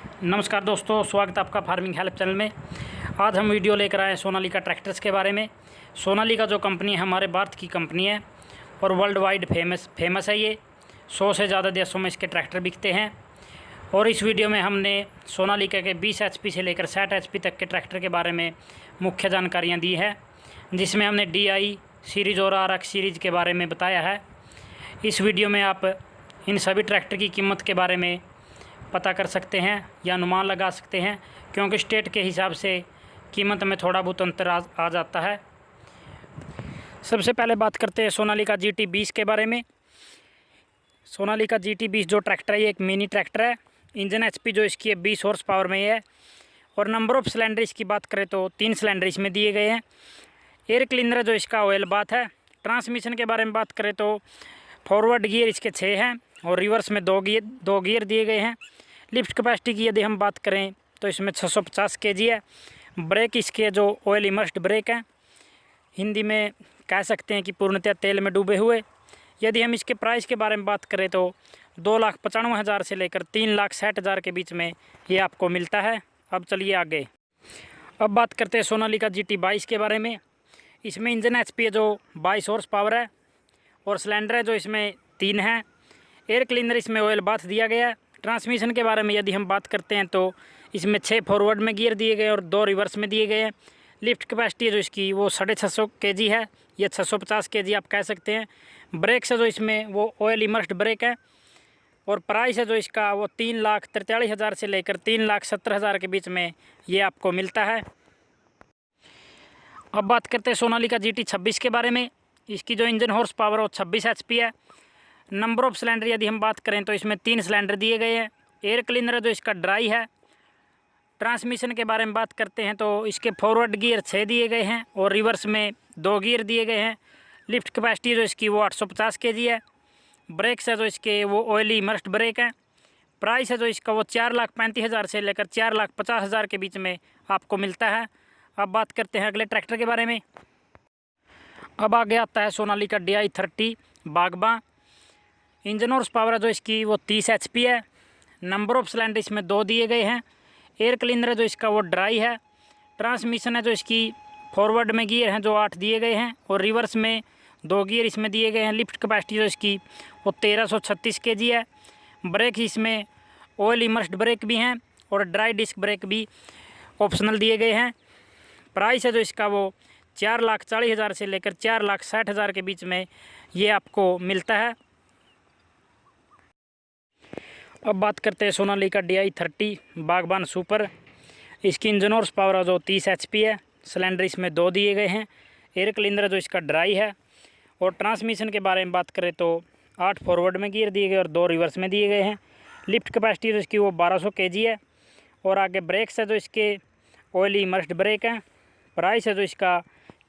नमस्कार दोस्तों, स्वागत है आपका फार्मिंग हेल्प चैनल में। आज हम वीडियो लेकर आए सोनालिका ट्रैक्टर्स के बारे में। सोनालिका जो कंपनी है हमारे भारत की कंपनी है और वर्ल्ड वाइड फेमस है। ये 100 से ज़्यादा देशों में इसके ट्रैक्टर बिकते हैं। और इस वीडियो में हमने सोनालिका के 20 HP से लेकर 60 HP तक के ट्रैक्टर के बारे में मुख्य जानकारियाँ दी है, जिसमें हमने DI सीरीज़ और RX सीरीज़ के बारे में बताया है। इस वीडियो में आप इन सभी ट्रैक्टर की कीमत के बारे में पता कर सकते हैं या अनुमान लगा सकते हैं, क्योंकि स्टेट के हिसाब से कीमत में थोड़ा बहुत अंतर आ जाता है। सबसे पहले बात करते हैं सोनालिका GT20 के बारे में। सोनालिका GT20 जो ट्रैक्टर है ये एक मिनी ट्रैक्टर है। इंजन HP जो इसकी है 20 हॉर्स पावर में है। और नंबर ऑफ़ सिलेंडर इसकी बात करें तो 3 सिलेंडर इसमें दिए गए हैं। एयर क्लीनर जो इसका ऑयल बाथ है। ट्रांसमिशन के बारे में बात करें तो फॉरवर्ड गियर इसके 6 हैं और रिवर्स में 2 गियर दिए गए हैं। लिफ्ट कैपेसिटी की यदि हम बात करें तो इसमें 650 kg है। ब्रेक इसके जो ऑयल इमर्स्ड ब्रेक हैं, हिंदी में कह सकते हैं कि पूर्णतः तेल में डूबे हुए। यदि हम इसके प्राइस के बारे में बात करें तो 2,95,000 से लेकर 3,60,000 के बीच में ये आपको मिलता है। अब चलिए आगे। अब बात करते हैं सोनालिका GT22 के बारे में। इसमें इंजन HP है जो 22 हॉर्स पावर है और सिलेंडर है जो इसमें 3 हैं। एयर क्लीनर इसमें ऑयल बाथ दिया गया है। ट्रांसमिशन के बारे में यदि हम बात करते हैं तो इसमें 6 फॉरवर्ड में गियर दिए गए और 2 रिवर्स में दिए गए हैं। लिफ्ट कैपेसिटी जो इसकी वो 650 kg है या 650 kg आप कह सकते हैं। ब्रेक है जो इसमें वो ऑयल इमर्स्ड ब्रेक है। और प्राइस है जो इसका वो 3,43,000 से लेकर 3,70,000 के बीच में ये आपको मिलता है। अब बात करते हैं सोनालिका GT26 के बारे में। इसकी जो इंजन हॉर्स पावर है वो 26 HP है। नंबर ऑफ़ सिलेंडर यदि हम बात करें तो इसमें 3 सिलेंडर दिए गए हैं। एयर क्लीनर जो इसका ड्राई है। ट्रांसमिशन के बारे में बात करते हैं तो इसके फॉरवर्ड गियर 6 दिए गए हैं और रिवर्स में 2 गियर दिए गए हैं। लिफ्ट कैपेसिटी जो इसकी वो 850 kg है। ब्रेक्स है जो इसके वो ऑयली इमर्स्ड ब्रेक है। प्राइस है जो इसका वो 4,35,000 से लेकर 4,50,000 के बीच में आपको मिलता है। अब बात करते हैं अगले ट्रैक्टर के बारे में। अब आगे आता है सोनालिका DI 30 बागबान। इंजन हॉर्स पावर है जो इसकी वो 30 HP है। नंबर ऑफ़ सिलेंडर इसमें 2 दिए गए हैं। एयर क्लीनर है जो इसका वो ड्राई है। ट्रांसमिशन है जो इसकी फॉरवर्ड में गियर हैं जो 8 दिए गए हैं और रिवर्स में 2 गियर इसमें दिए गए हैं। लिफ्ट कैपेसिटी जो इसकी वो 1,336 kg है। ब्रेक इसमें ऑयल इमर्स्ड ब्रेक भी हैं और ड्राई डिस्क ब्रेक भी ऑप्शनल दिए गए हैं। प्राइस है जो इसका वो 4,40,000 से लेकर 4,60,000 के बीच में ये आपको मिलता है। अब बात करते हैं सोनालिका DI 30 बागबान सुपर। इसकी इंजन हॉर्स पावर जो 30 HP है। सिलेंडर इसमें 2 दिए गए हैं। एयर क्लीनर जो इसका ड्राई है। और ट्रांसमिशन के बारे में बात करें तो 8 फॉरवर्ड में गियर दिए गए और 2 रिवर्स में दिए गए हैं। लिफ्ट कैपेसिटी जो इसकी वो 1,200 kg है। और आगे ब्रेक्स है जो इसके ऑयली इमर्स्ड ब्रेक हैं। प्राइस है जो इसका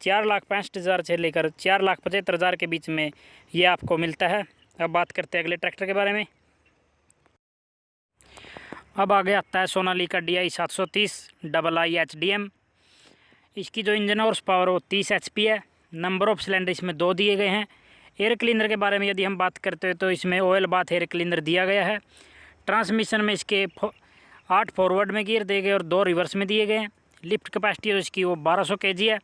4,65,000 से लेकर 4,75,000 के बीच में ये आपको मिलता है। अब बात करते हैं अगले ट्रैक्टर के बारे में। अब आगे आता है सोनालिका DI 730 II HDM। इसकी जो इंजन हॉर्स पावर वो 30 HP है। नंबर ऑफ़ सिलेंडर इसमें 2 दिए गए हैं। एयर क्लीनर के बारे में यदि हम बात करते हैं तो इसमें ऑयल बाथ एयर क्लीनर दिया गया है। ट्रांसमिशन में इसके 8 फॉरवर्ड में गियर दिए गए और 2 रिवर्स में दिए गए हैं। लिफ्ट कैपेसिटी जो इसकी वो 1,200 kg है।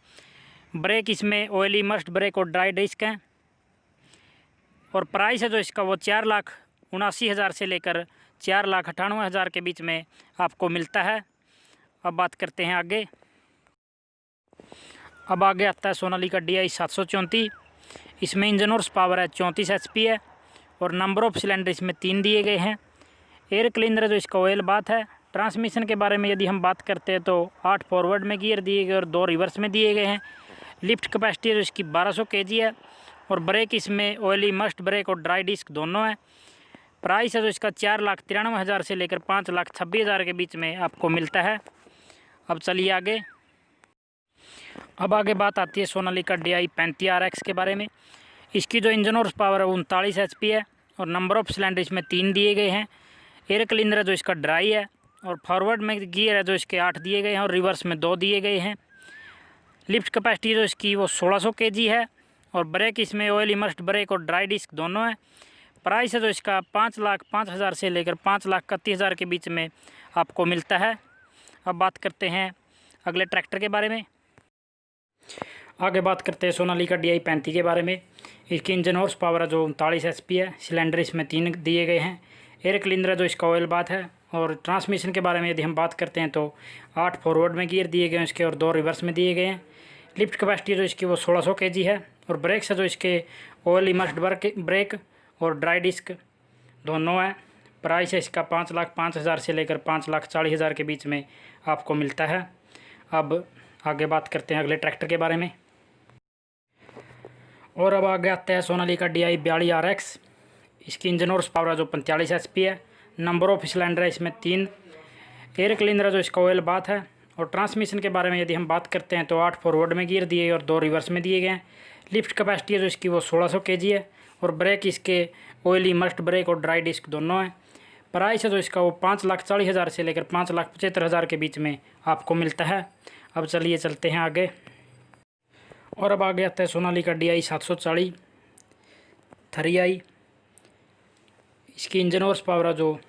ब्रेक इसमें ऑयल इमर्स्ड ब्रेक और ड्राई डिस्क हैं। और प्राइस है जो इसका वो 4,79,000 से लेकर 4,98,000 के बीच में आपको मिलता है। अब बात करते हैं आगे। अब आगे आता है सोनालिका DI 734। इसमें इंजन हॉर्स पावर है 34 HP है और नंबर ऑफ़ सिलेंडर इसमें 3 दिए गए हैं। एयर क्लीनर जो इसका ऑयल बाथ है। ट्रांसमिशन के बारे में यदि हम बात करते हैं तो 8 फॉरवर्ड में गियर दिए गए और 2 रिवर्स में दिए गए हैं। लिफ्ट कैपेसिटी जो इसकी 1,200 kg है और ब्रेक इसमें ऑयली मस्ट ब्रेक और ड्राई डिस्क दोनों है। प्राइस है जो इसका 4,93,000 से लेकर 5,26,000 के बीच में आपको मिलता है। अब चलिए आगे। अब आगे बात आती है सोनालिका DI 35 RX के बारे में। इसकी जो इंजन हॉर्स पावर है 39 HP है और नंबर ऑफ़ सिलेंडर इसमें 3 दिए गए हैं। एयर क्लीनर है जो इसका ड्राई है और फॉरवर्ड में गियर है जो इसके 8 दिए गए हैं और रिवर्स में 2 दिए गए हैं। लिफ्ट कैपेसिटी जो इसकी वो 1,600 kg है और ब्रेक इसमें ऑयल इमर्स्ड ब्रेक और ड्राई डिस्क दोनों है। प्राइस है जो इसका 5,05,000 से लेकर 5,31,000 के बीच में आपको मिलता है। अब बात करते हैं अगले ट्रैक्टर के बारे में। आगे बात करते हैं सोनालिका DI 35 के बारे में। इसकी इंजन हॉर्स पावर जो 39 HP है। सिलेंडर इसमें 3 दिए गए हैं। एयर क्लीनर जो इसका ऑयल बाथ है। और ट्रांसमिशन के बारे में यदि हम बात करते हैं तो 8 फॉरवर्ड में गियर दिए गए हैं इसके और 2 रिवर्स में दिए गए हैं। लिफ्ट कैपेसिटी जो इसकी वो 1600 kg है। और ब्रेक्स है जो इसके ऑयल इमर्स्ड ब्रेक और ड्राई डिस्क दोनों हैं। प्राइस है इसका 5,05,000 से लेकर 5,40,000 के बीच में आपको मिलता है। अब आगे बात करते हैं अगले ट्रैक्टर के बारे में। और अब आगे आता है सोनालिका DI 42 RX। इसकी इंजन हॉर्स पावर जो 45 HP है। नंबर ऑफ सिलेंडर है इसमें 3। एयर क्लीनर जो इसका ऑयल बाथ है। और ट्रांसमिशन के बारे में यदि हम बात करते हैं तो 8 फॉरवर्ड में गियर दिए और 2 रिवर्स में दिए गए हैं। लिफ्ट कैपेसिटी है जो इसकी वो 1600 kg है। और ब्रेक इसके ऑयल इमर्स्ड ब्रेक और ड्राई डिस्क दोनों हैं। प्राइस है जो इसका वो 5,40,000 से लेकर 5,75,000 के बीच में आपको मिलता है। अब चलिए चलते हैं आगे। और अब आगे आता है सोनालिका DI 740 3i। इसकी इंजन हॉर्स पावर जो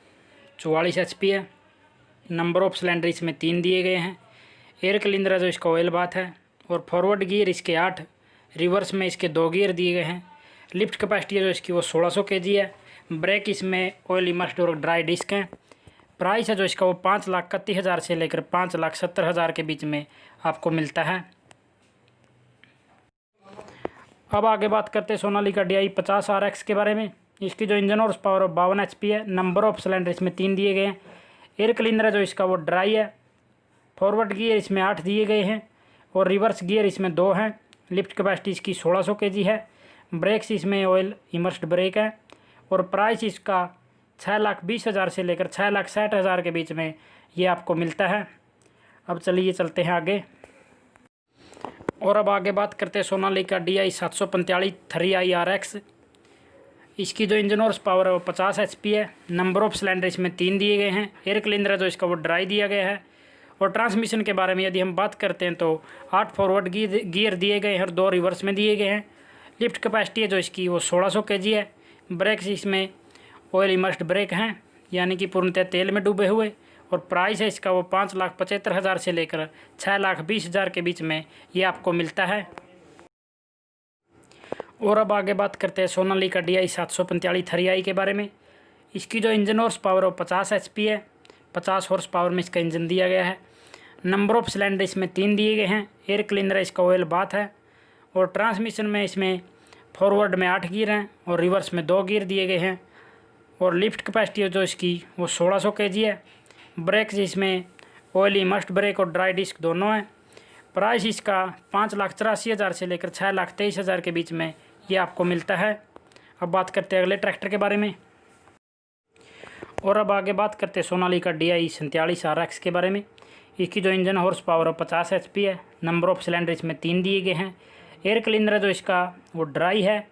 44 HP है। नंबर ऑफ सिलेंडर इसमें 3 दिए गए हैं। एयर क्लीनर जो इसका ऑयल बाथ है। और फॉरवर्ड गियर इसके 8, रिवर्स में इसके 2 गियर दिए गए हैं। लिफ्ट कैपेसिटी जो इसकी वो 1600 kg है। ब्रेक इसमें ऑयल इमर्स्ड और ड्राई डिस्क हैं। प्राइस है जो इसका वो 5,31,000 से लेकर 5,70,000 के बीच में आपको मिलता है। अब आगे बात करते हैं सोनालिका DI 50 RX के बारे में। इसकी जो इंजन हॉर्स पावर 52 HP है। नंबर ऑफ सिलेंडर इसमें 3 दिए गए हैं। एयर क्लीनर है जो इसका वो ड्राई है। फॉरवर्ड गियर इसमें 8 दिए गए हैं। और रिवर्स गियर इसमें 2 हैं। लिफ्ट कैपेसिटी इसकी 1600 kg है। ब्रेक्स इसमें ऑयल इमर्स्ड ब्रेक है। और प्राइस इसका 6,20,000 से लेकर 6,60,000 के बीच में ये आपको मिलता है। अब चलिए चलते हैं आगे। और अब आगे बात करते हैं सोनालिका DI 745 3i RX। इसकी जो इंजन हॉर्स पावर है वो 50 HP है। नंबर ऑफ सिलेंडर इसमें 3 दिए गए हैं। एयर क्लीनर है जो इसका वो ड्राई दिया गया है। और ट्रांसमिशन के बारे में यदि हम बात करते हैं तो 8 फॉरवर्ड गियर दिए गए हैं और 2 रिवर्स में दिए गए हैं। लिफ्ट कैपेसिटी है जो इसकी वो 1600 kg है। ब्रेक्स इसमें ऑयल इमर्स्ड ब्रेक हैं, यानी कि पूर्णतः तेल में डूबे हुए। और प्राइस है इसका वो 5,75,000 से लेकर 6,20,000 के बीच में ये आपको मिलता है। और अब आगे बात करते हैं सोनालिका DI 745 3i के बारे में। इसकी जो इंजन हॉर्स पावर है वो 50 HP है। 50 हॉर्स पावर में इसका इंजन दिया गया है। नंबर ऑफ सिलेंडर इसमें 3 दिए गए हैं। एयर क्लीनर इसका ऑयल बाथ है। और ट्रांसमिशन में इसमें फॉरवर्ड में 8 गियर हैं और रिवर्स में 2 गियर दिए गए हैं। और लिफ्ट कैपेसिटी जो इसकी वो 1600 kg है। ब्रेक्स इसमें ऑयल इमर्स्ड ब्रेक और ड्राई डिस्क दोनों हैं। प्राइस इसका 5,84,000 से लेकर 6,23,000 के बीच में ये आपको मिलता है। अब बात करते हैं अगले ट्रैक्टर के बारे में। और अब आगे बात करते हैं सोनालिका DI 47 RX के बारे में। इसकी जो इंजन हॉर्स पावर है 50 HP है। नंबर ऑफ सिलेंडर इसमें 3 दिए गए हैं। एयर क्लीनर जो इसका वो ड्राई है।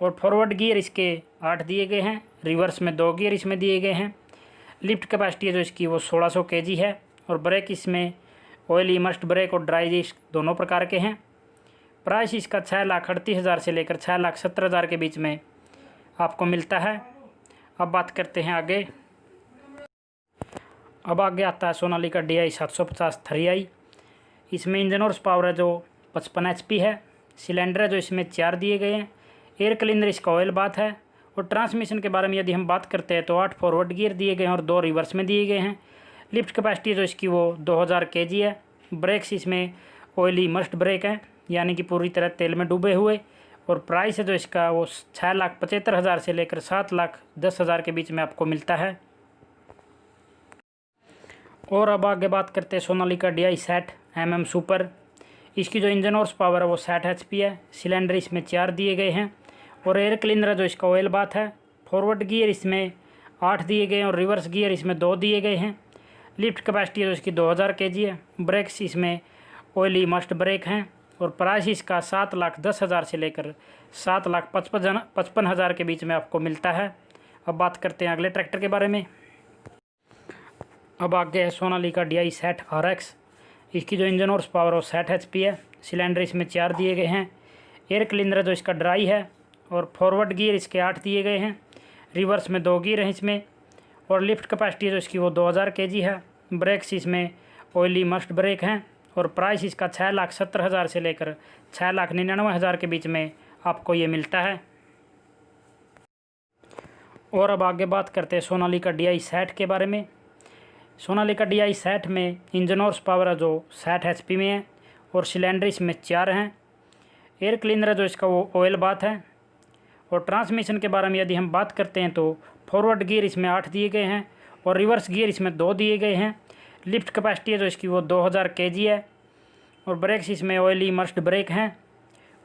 और फॉरवर्ड गियर इसके 8 दिए गए हैं। रिवर्स में 2 गियर इसमें दिए गए हैं। लिफ्ट कैपेसिटी जो इसकी वो 1600 kg है। और ब्रेक इसमें ऑयल इमर्स्ड ब्रेक और ड्राई डिस्क दोनों प्रकार के हैं। प्राइस इसका 6,38,000 से लेकर 6,70,000 के बीच में आपको मिलता है। अब बात करते हैं आगे। अब आगे आता है सोनालिका DI 750 3i। इसमें इंजन हॉर्स पावर है जो 55 HP है। सिलेंडर है जो इसमें 4 दिए गए हैं। एयर क्लीनर इसका ऑयल बाथ है। और ट्रांसमिशन के बारे में यदि हम बात करते हैं तो 8 फॉरवर्ड गियर दिए गए हैं और 2 रिवर्स में दिए गए हैं। लिफ्ट कैपेसिटी जो इसकी वो 2000 kg है। ब्रेक्स इसमें ऑयल इमर्स्ड ब्रेक हैं, यानी कि पूरी तरह तेल में डूबे हुए। और प्राइस है जो इसका वो 6,75,000 से लेकर 7,10,000 के बीच में आपको मिलता है। और अब आगे बात करते हैं सोनालिका DI 60 mm सुपर। इसकी जो इंजन हॉर्स पावर है वो 60 HP है। सिलेंडर इसमें 4 दिए गए हैं। और एयर क्लीनर जो इसका ऑयल बाथ है। फॉरवर्ड गियर इसमें 8 दिए गए हैं और रिवर्स गियर इसमें 2 दिए गए हैं। लिफ्ट कैपेसिटी जो इसकी 2000 kg है। ब्रेक्स इसमें ऑयल इमर्स्ड ब्रेक हैं। और प्राइस इसका 7,10,000 से लेकर 7,55,000 के बीच में आपको मिलता है। अब बात करते हैं अगले ट्रैक्टर के बारे में। अब आगे है सोनालिका DI 60 RX। इसकी जो इंजन हॉर्स पावर है वो 60 HP है। सिलेंडर इसमें 4 दिए गए हैं। एयर क्लीनर जो इसका ड्राई है। और फॉरवर्ड गियर इसके 8 दिए गए हैं। रिवर्स में 2 गियर हैं इसमें। और लिफ्ट कैपेसिटी जो इसकी वो 2000 kg है। ब्रेक्स इसमें ऑयली मस्ट ब्रेक हैं और प्राइस इसका 6,70,000 से लेकर 6,99,000 के बीच में आपको ये मिलता है। और अब आगे बात करते हैं सोनालिका DI60 के बारे में। सोनालिका DI60 में इंजन हॉर्स पावर है जो 60 HP में है और सिलेंडर इसमें 4 हैं। एयर क्लीनर है जो इसका वो ऑयल बाथ है। और ट्रांसमिशन के बारे में यदि हम बात करते हैं तो फॉरवर्ड गियर इसमें 8 दिए गए हैं और रिवर्स गियर इसमें 2 दिए गए हैं। लिफ्ट कैपेसिटी है जो इसकी वो 2000 kg है और ब्रेक्स इसमें ऑयली मस्ट ब्रेक हैं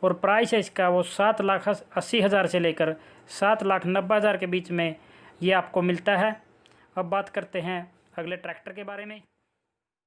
और प्राइस है इसका वो 7,80,000 से लेकर 7,90,000 के बीच में ये आपको मिलता है। अब बात करते हैं अगले ट्रैक्टर के बारे में।